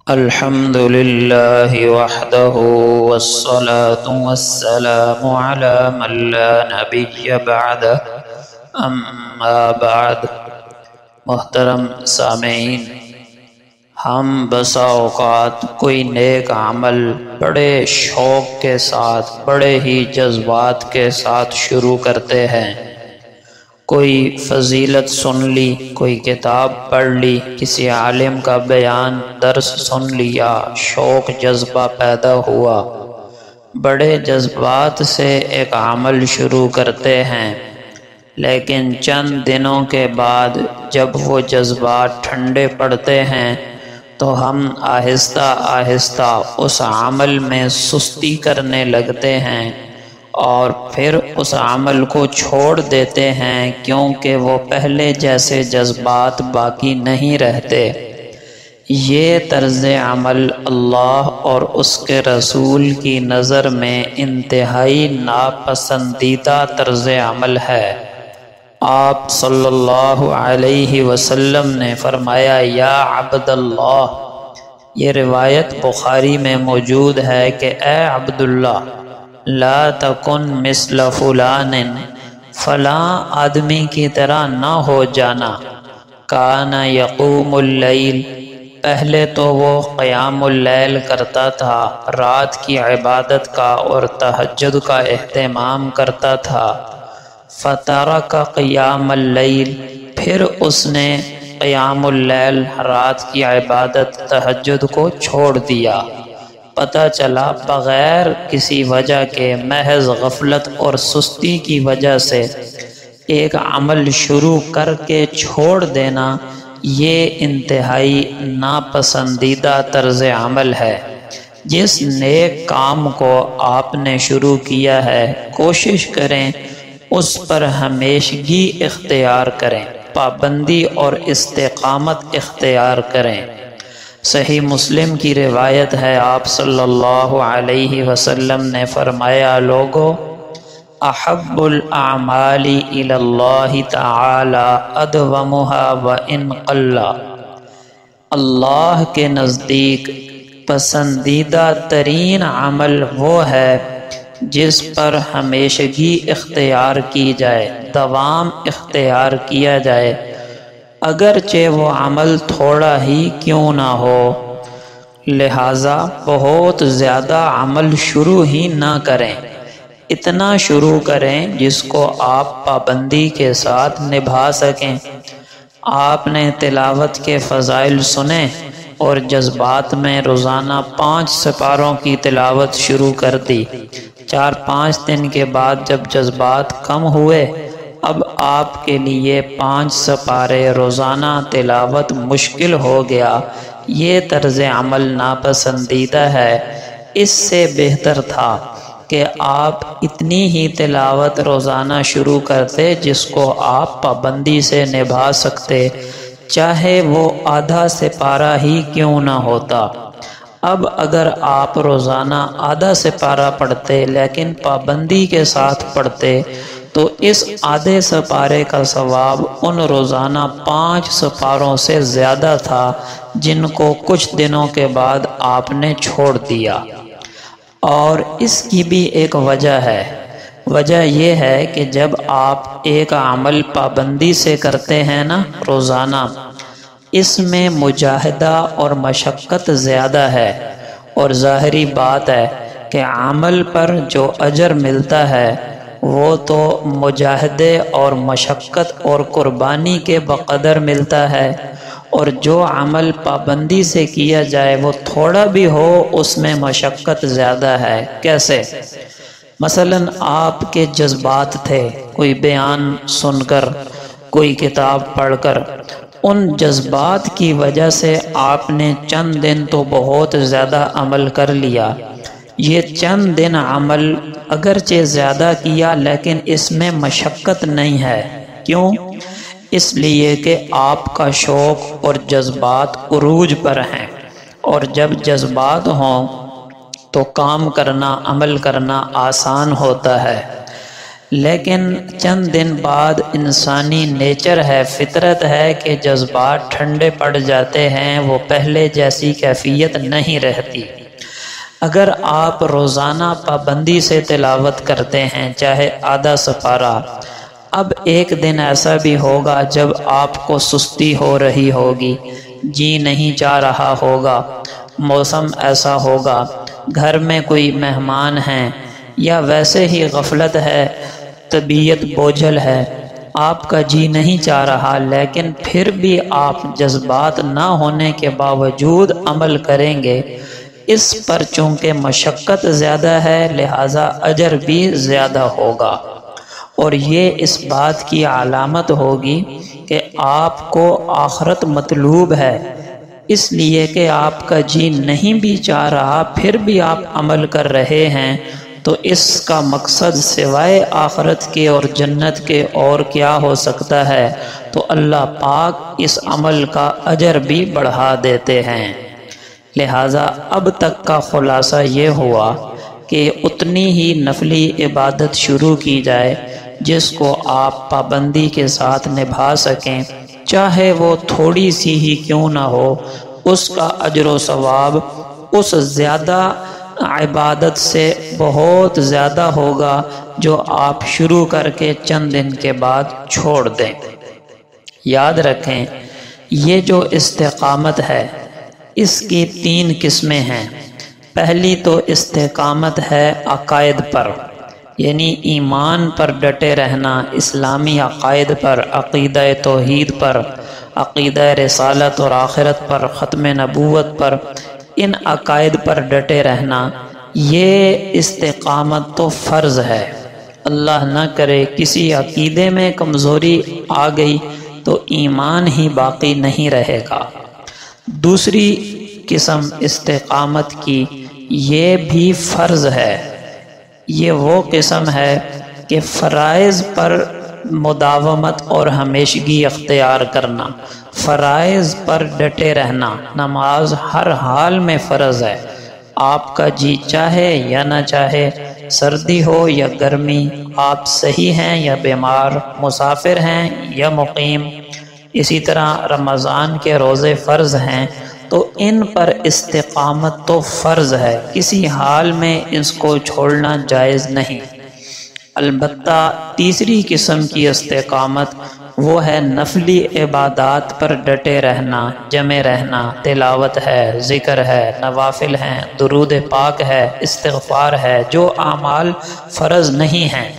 الحمد لله وحده والصلاة والسلام على من لا نبي بعده اما بعد۔ محترم سامعین، ہم بسا اوقات کوئی نیک عمل بڑے شوق کے ساتھ، بڑے ہی جذبات کے ساتھ شروع کرتے ہیں۔ کوئی فضیلت سن لی، کوئی کتاب پڑھ لی، کسی عالم کا بیان درس سن لیا، شوق جذبہ پیدا ہوا، بڑے جذبات سے ایک عمل شروع کرتے ہیں، لیکن چند دنوں کے بعد جب وہ جذبات ٹھنڈے پڑتے ہیں تو ہم آہستہ آہستہ اس عمل میں سستی کرنے لگتے ہیں اور پھر اس عمل کو چھوڑ دیتے ہیں، کیونکہ وہ پہلے جیسے جذبات باقی نہیں رہتے۔ یہ طرز عمل اللہ اور اس کے رسول کی نظر میں انتہائی ناپسندیدہ طرز عمل ہے۔ آپ صلی اللہ علیہ وسلم نے فرمایا، یا عبد اللہ، یہ روایت بخاری میں موجود ہے کہ اے عبداللہ، لا تکن مثل فلان، فلاں آدمی کی طرح نہ ہو جانا، کان یقوم اللیل، پہلے تو وہ قیام اللیل کرتا تھا، رات کی عبادت کا اور تہجد کا اہتمام کرتا تھا، فترک قیام اللیل، پھر اس نے قیام اللیل، رات کی عبادت تہجد کو چھوڑ دیا۔ پتہ چلا بغیر کسی وجہ کے، محض غفلت اور سستی کی وجہ سے ایک عمل شروع کر کے چھوڑ دینا، یہ انتہائی ناپسندیدہ طرز عمل ہے۔ جس نیک کام کو آپ نے شروع کیا ہے، کوشش کریں اس پر ہمیشگی اختیار کریں، پابندی اور استقامت اختیار کریں۔ صحیح مسلم کی روایت ہے، آپ صلی اللہ علیہ وسلم نے فرمایا، لوگو، احب الاعمال الی اللہ تعالی ادومها وان قل، اللہ کے نزدیک پسندیدہ ترین عمل وہ ہے جس پر ہمیشگی اختیار کی جائے، دوام اختیار کیا جائے، اگرچہ وہ عمل تھوڑا ہی کیوں نہ ہو۔ لہٰذا بہت زیادہ عمل شروع ہی نہ کریں، اتنا شروع کریں جس کو آپ پابندی کے ساتھ نبھا سکیں۔ آپ نے تلاوت کے فضائل سنے اور جذبات میں روزانہ 5 سپاروں کی تلاوت شروع کر دی۔ 4-5 دن کے بعد جب جذبات کم ہوئے، اب آپ کے لیے 5 سپارے روزانہ تلاوت مشکل ہو گیا۔ یہ طرز عمل ناپسندیدہ ہے۔ اس سے بہتر تھا کہ آپ اتنی ہی تلاوت روزانہ شروع کرتے جس کو آپ پابندی سے نبھا سکتے، چاہے وہ آدھا سپارہ ہی کیوں نہ ہوتا۔ اب اگر آپ روزانہ آدھا سپارہ پڑھتے لیکن پابندی کے ساتھ پڑھتے تو اس آدھے سپارے کا ثواب ان روزانہ 5 سپاروں سے زیادہ تھا جن کو کچھ دنوں کے بعد آپ نے چھوڑ دیا۔ اور اس کی بھی ایک وجہ ہے۔ وجہ یہ ہے کہ جب آپ ایک عمل پابندی سے کرتے ہیں نا روزانہ، اس میں مجاہدہ اور مشقت زیادہ ہے، اور ظاہری بات ہے کہ عمل پر جو اجر ملتا ہے وہ تو مجاہدے اور مشقت اور قربانی کے بقدر ملتا ہے، اور جو عمل پابندی سے کیا جائے وہ تھوڑا بھی ہو اس میں مشقت زیادہ ہے۔ کیسے؟ مثلا آپ کے جذبات تھے، کوئی بیان سن کر، کوئی کتاب پڑھ کر، ان جذبات کی وجہ سے آپ نے چند دن تو بہت زیادہ عمل کر لیا۔ یہ چند دن عمل اگرچہ زیادہ کیا لیکن اس میں مشقت نہیں ہے۔ کیوں؟ اس لیے کہ آپ کا شوق اور جذبات عروج پر ہیں، اور جب جذبات ہوں تو کام کرنا، عمل کرنا آسان ہوتا ہے۔ لیکن چند دن بعد انسانی نیچر ہے، فطرت ہے کہ جذبات ٹھنڈے پڑ جاتے ہیں، وہ پہلے جیسی کیفیت نہیں رہتی۔ اگر آپ روزانہ پابندی سے تلاوت کرتے ہیں، چاہے آدھا سپارہ، اب ایک دن ایسا بھی ہوگا جب آپ کو سستی ہو رہی ہوگی، جی نہیں چاہ رہا ہوگا، موسم ایسا ہوگا، گھر میں کوئی مہمان ہیں، یا ویسے ہی غفلت ہے، طبیعت بوجھل ہے، آپ کا جی نہیں چاہ رہا، لیکن پھر بھی آپ جذبات نہ ہونے کے باوجود عمل کریں گے۔ اس پر چونکہ مشقت زیادہ ہے، لہذا اجر بھی زیادہ ہوگا، اور یہ اس بات کی علامت ہوگی کہ آپ کو آخرت مطلوب ہے، اس لیے کہ آپ کا جی نہیں بھی چاہ رہا پھر بھی آپ عمل کر رہے ہیں، تو اس کا مقصد سوائے آخرت کے اور جنت کے اور کیا ہو سکتا ہے؟ تو اللہ پاک اس عمل کا اجر بھی بڑھا دیتے ہیں۔ لہٰذا اب تک کا خلاصہ یہ ہوا کہ اتنی ہی نفلی عبادت شروع کی جائے جس کو آپ پابندی کے ساتھ نبھا سکیں، چاہے وہ تھوڑی سی ہی کیوں نہ ہو، اس کا اجر و ثواب اس زیادہ عبادت سے بہت زیادہ ہوگا جو آپ شروع کر کے چند دن کے بعد چھوڑ دیں۔ یاد رکھیں، یہ جو استقامت ہے اس کی 3 قسمیں ہیں۔ پہلی تو استقامت ہے عقائد پر، یعنی ایمان پر ڈٹے رہنا، اسلامی عقائد پر، عقیدہ توحید پر، عقیدہ رسالت اور آخرت پر، ختم نبوت پر، ان عقائد پر ڈٹے رہنا۔ یہ استقامت تو فرض ہے، اللہ نہ کرے کسی عقیدے میں کمزوری آ گئی تو ایمان ہی باقی نہیں رہے گا۔ دوسری قسم استقامت کی، یہ بھی فرض ہے، یہ وہ قسم ہے کہ فرائض پر مداومت اور ہمیشگی اختیار کرنا، فرائض پر ڈٹے رہنا۔ نماز ہر حال میں فرض ہے، آپ کا جی چاہے یا نہ چاہے، سردی ہو یا گرمی، آپ صحیح ہیں یا بیمار، مسافر ہیں یا مقیم۔ اسی طرح رمضان کے روزے فرض ہیں، تو ان پر استقامت تو فرض ہے، کسی حال میں اس کو چھوڑنا جائز نہیں۔ البتہ تیسری قسم کی استقامت وہ ہے نفلی عبادات پر ڈٹے رہنا، جمے رہنا، تلاوت ہے، ذکر ہے، نوافل ہیں، درود پاک ہے، استغفار ہے، جو اعمال فرض نہیں ہیں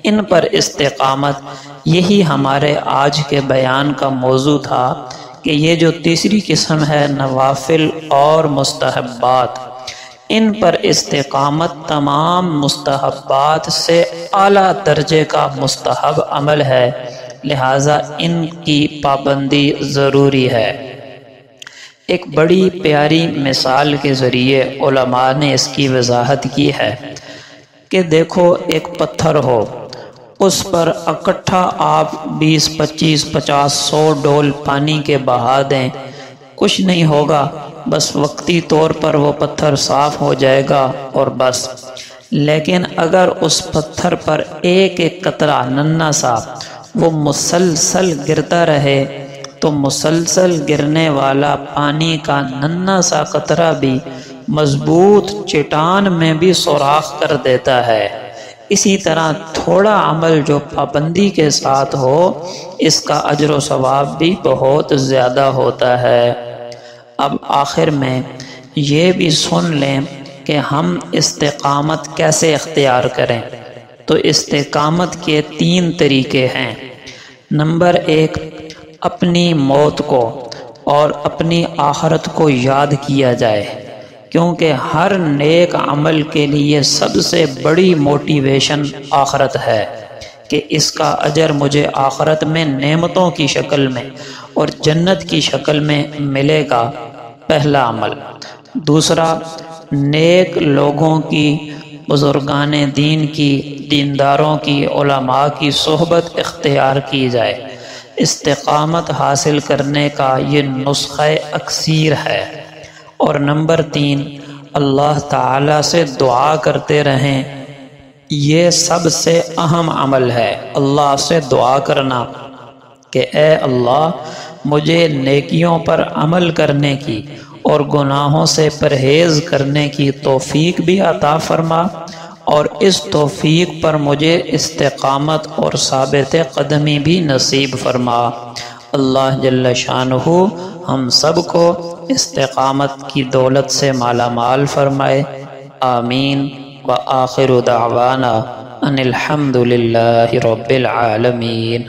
ان پر استقامت۔ یہی ہمارے آج کے بیان کا موضوع تھا کہ یہ جو تیسری قسم ہے نوافل اور مستحبات، ان پر استقامت تمام مستحبات سے اعلیٰ درجے کا مستحب عمل ہے، لہٰذا ان کی پابندی ضروری ہے۔ ایک بڑی پیاری مثال کے ذریعے علماء نے اس کی وضاحت کی ہے کہ دیکھو ایک پتھر ہو، اس پر اکٹھا آپ 20، 25، 50، 100 ڈول پانی کے بہا دیں، کچھ نہیں ہوگا، بس وقتی طور پر وہ پتھر صاف ہو جائے گا اور بس۔ لیکن اگر اس پتھر پر ایک ایک قطرہ ننھا سا وہ مسلسل گرتا رہے تو مسلسل گرنے والا پانی کا ننھا سا قطرہ بھی مضبوط چٹان میں بھی سوراخ کر دیتا ہے۔ اسی طرح تھوڑا عمل جو پابندی کے ساتھ ہو، اس کا اجر و ثواب بھی بہت زیادہ ہوتا ہے۔ اب آخر میں یہ بھی سن لیں کہ ہم استقامت کیسے اختیار کریں۔ تو استقامت کے 3 طریقے ہیں۔ نمبر 1، اپنی موت کو اور اپنی آخرت کو یاد کیا جائے، کیونکہ ہر نیک عمل کے لیے سب سے بڑی موٹیویشن آخرت ہے کہ اس کا اجر مجھے آخرت میں نعمتوں کی شکل میں اور جنت کی شکل میں ملے گا، پہلا عمل۔ دوسرا، نیک لوگوں کی، بزرگان دین کی، دینداروں کی، علماء کی صحبت اختیار کی جائے۔ استقامت حاصل کرنے کا یہ نسخہ اکسیر ہے۔ اور نمبر 3، اللہ تعالیٰ سے دعا کرتے رہیں یہ سب سے اہم عمل ہے، اللہ سے دعا کرنا کہ اے اللہ مجھے نیکیوں پر عمل کرنے کی اور گناہوں سے پرہیز کرنے کی توفیق بھی عطا فرما، اور اس توفیق پر مجھے استقامت اور ثابت قدمی بھی نصیب فرما۔ اللہ جل شانہ ہم سب کو استقامت کی دولت سے مالا مال فرمائے، آمین۔ وآخر دعوانا ان الحمد للہ رب العالمین۔